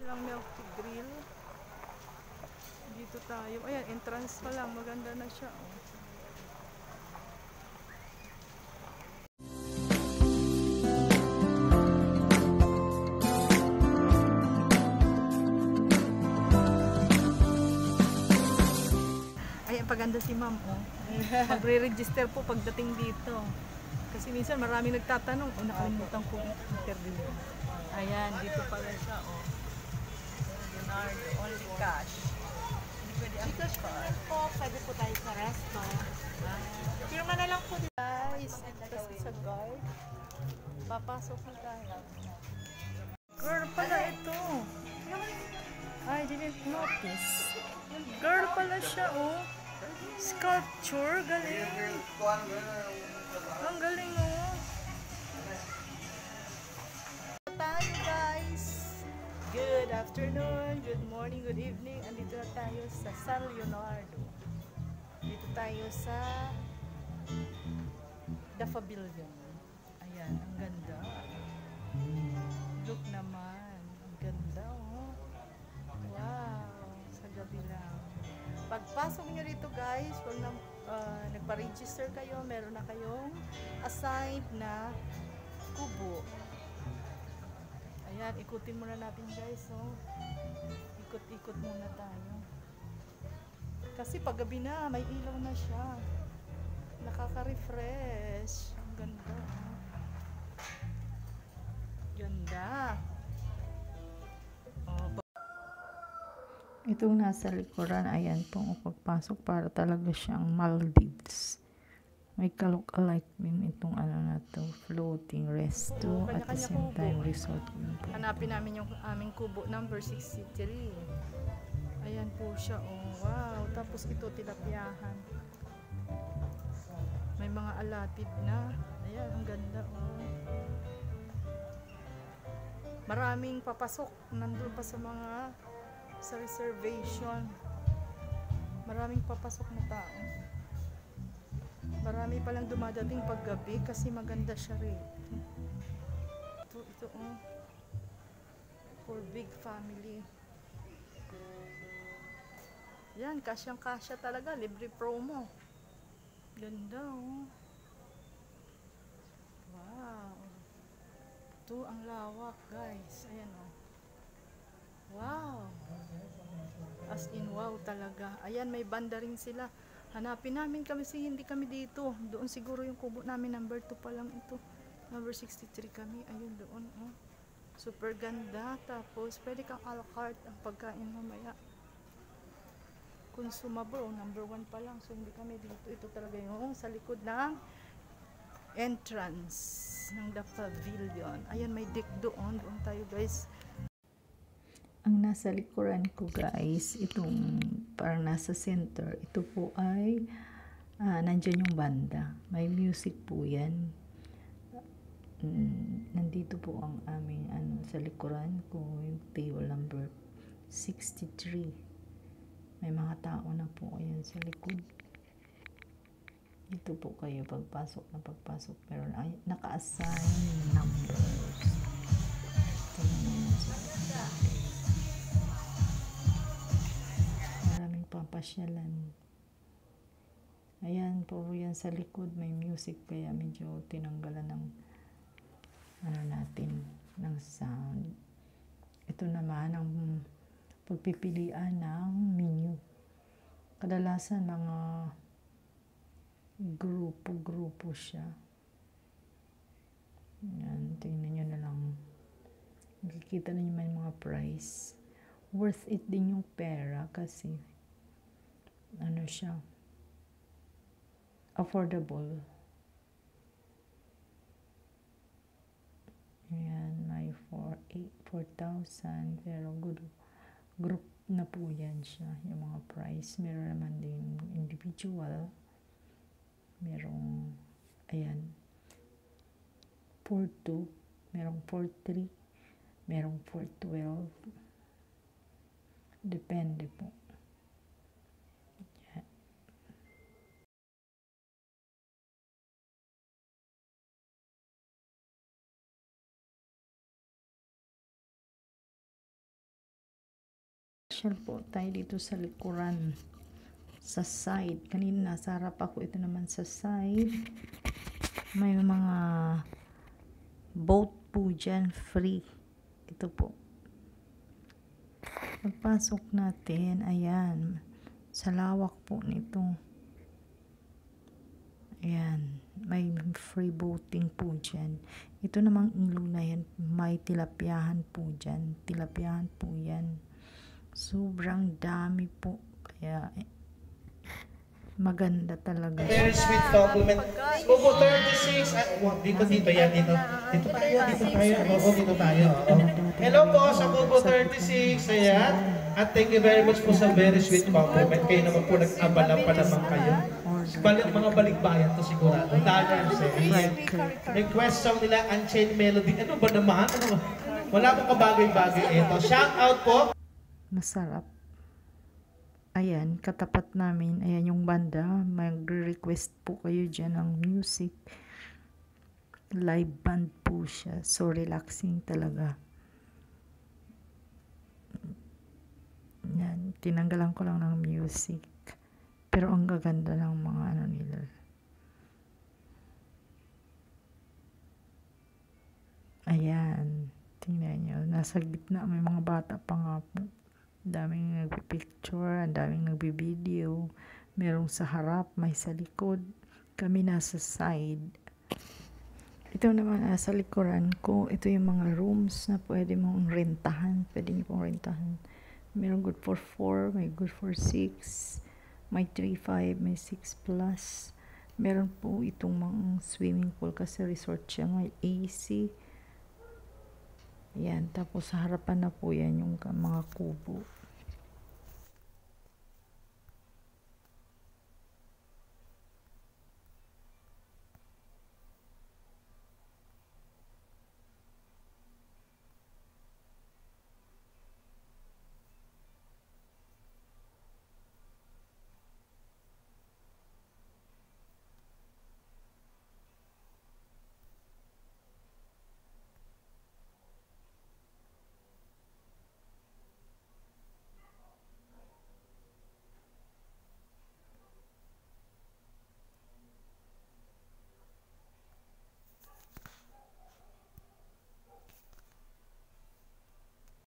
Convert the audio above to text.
Silang milk grill. Dito tayo. Ayan, entrance pa lang. Maganda na siya. Oh. Ayan, paganda si ma'am. Oh. Magre-register po pagdating dito. Kasi minsan maraming nagtatanong. Oh, nakalimutan ko yung interview. Ayan, dito pala siya. Oh. Leonardo, only cash. Hindi pwede ang card. Po, pwede po tayo sa resto. Firma na lang po dito. Guys, kasi sa guard. Papasok na tayo. Girl pala ito. I didn't notice. Girl pala siya, oh. Sculpture, galing. Ang galing, oh. Tayo, guys. Good afternoon, good morning, good evening. Andito na tayo sa San Leonardo. Dito tayo sa The Pavilion. Ayan, ang ganda. Look naman. Ang ganda, oh. Wow. Sa gabi lang. Pagpasok nyo dito, guys, kung nagpa-register kayo, meron na kayong assigned na kubo. Ayan, ikutin muna natin, guys, oh. Ikot-ikot muna tayo. Kasi paggabi na, may ilaw na siya. Nakaka-refresh. Ang ganda, oh. Ganda. Oh, itong nasa likuran, ayan pong pagpasok para talaga siyang Maldives. May ka-look-alike din itong ano na to, floating resto at the same time resort. Hanapin namin yung aming kubo number 63. Ayan po siya, oh wow. Tapos ito tilapiahan. May mga alatid na. Ayan, ang ganda, oh. Maraming papasok. Nandun pa sa mga sa reservation. Maraming papasok na tao. Marami palang dumadating paggabi kasi maganda siya rin. Ito, oh. For big family. Yan, kasyang-kasya talaga. Libre promo. Ganda, oh. Wow. Ito ang lawak, guys. Ayan, oh. Wow. As in, wow talaga. Ayan, may banda rin sila. Hanapin namin kami kasi hindi kami dito. Doon siguro yung kubo namin. Number 2 pa lang ito. Number 63 kami. Ayun, doon, oh. Super ganda. Tapos, pwede kang a la carte ang pagkain mamaya. Consumable, oh. Number 1 pa lang. So, hindi kami dito. Ito talaga yung sa likod ng entrance ng The Pavilion. Ayan, may deck doon. Doon tayo, guys. Ang nasa likuran ko, guys, itong parang nasa center, ito po ay nandyan yung banda. May music po yan. Nandito po ang aming sa likuran ko, yung table number 63. May mga tao na po ayan sa likod. Dito po kayo pagpasok na pagpasok. Pero naka-assign numbers. Ito naman sa maraming papasyalan. Ayan po yan sa likod. May music kaya medyo tinanggalan ng natin ng sound. Ito naman ang pagpipilian ng menu. Kadalasan mga grupo siya. Yan, tingnan nyo na lang. Makikita na nyo may mga price. Worth it din yung pera kasi siya, affordable. Ayan, may 4,000 pero good group na po yan siya, yung mga price. Meron naman din individual. Merong, ayan, 4,2, merong 4,3, merong 4,12. Depende po. Pasyal po tayo dito sa likuran. Sa side. Kanina nasa harap ako. Ito naman sa side. May mga boat po dyan. Free. Ito po. Pagpasok natin, ayan. Sa lawak po nito. Ayan. May free boating po dyan. Ito namang ilog na yan. May tilapyahan po dyan. Tilapyahan po yan. Sobrang dami po. Kaya maganda talaga. Very sweet compliment. Kubo 36. Dito yan, dito. Dito tayo. Oo, dito tayo. Oo. Hello po sa Kubo 36. Ayan. At thank you very much po sa very sweet compliment. Kayo naman po nag-abala pa naman kayo. Mga balikbayan to sigurado. Dahil request song nila, Unchained Melody. Ano ba naman? Wala pong kabagay-bagay ito. Shout out po. Masarap. Ayan, katapat namin. Ayan yung banda. Mag-request po kayo dyan ng music. Live band po siya. So, relaxing talaga. Yan, tinanggalan ko lang ng music. Pero ang gaganda ng mga ano nila. Ayan, tingnan nyo. Nasa gitna, may mga bata pa nga po. Daming nagpipicture, ang daming nagbivideo. Merong sa harap, may sa likod. Kami nasa side. Ito naman sa likuran ko, ito yung mga rooms na pwede mong rentahan. Pwede nyo pong rentahan. Merong good for 4, may good for 6, may 3.5, may 6 plus. Meron po itong mga swimming pool kasi resort siya, may AC. Yan, tapos sa harapan na po yan yung mga kubo.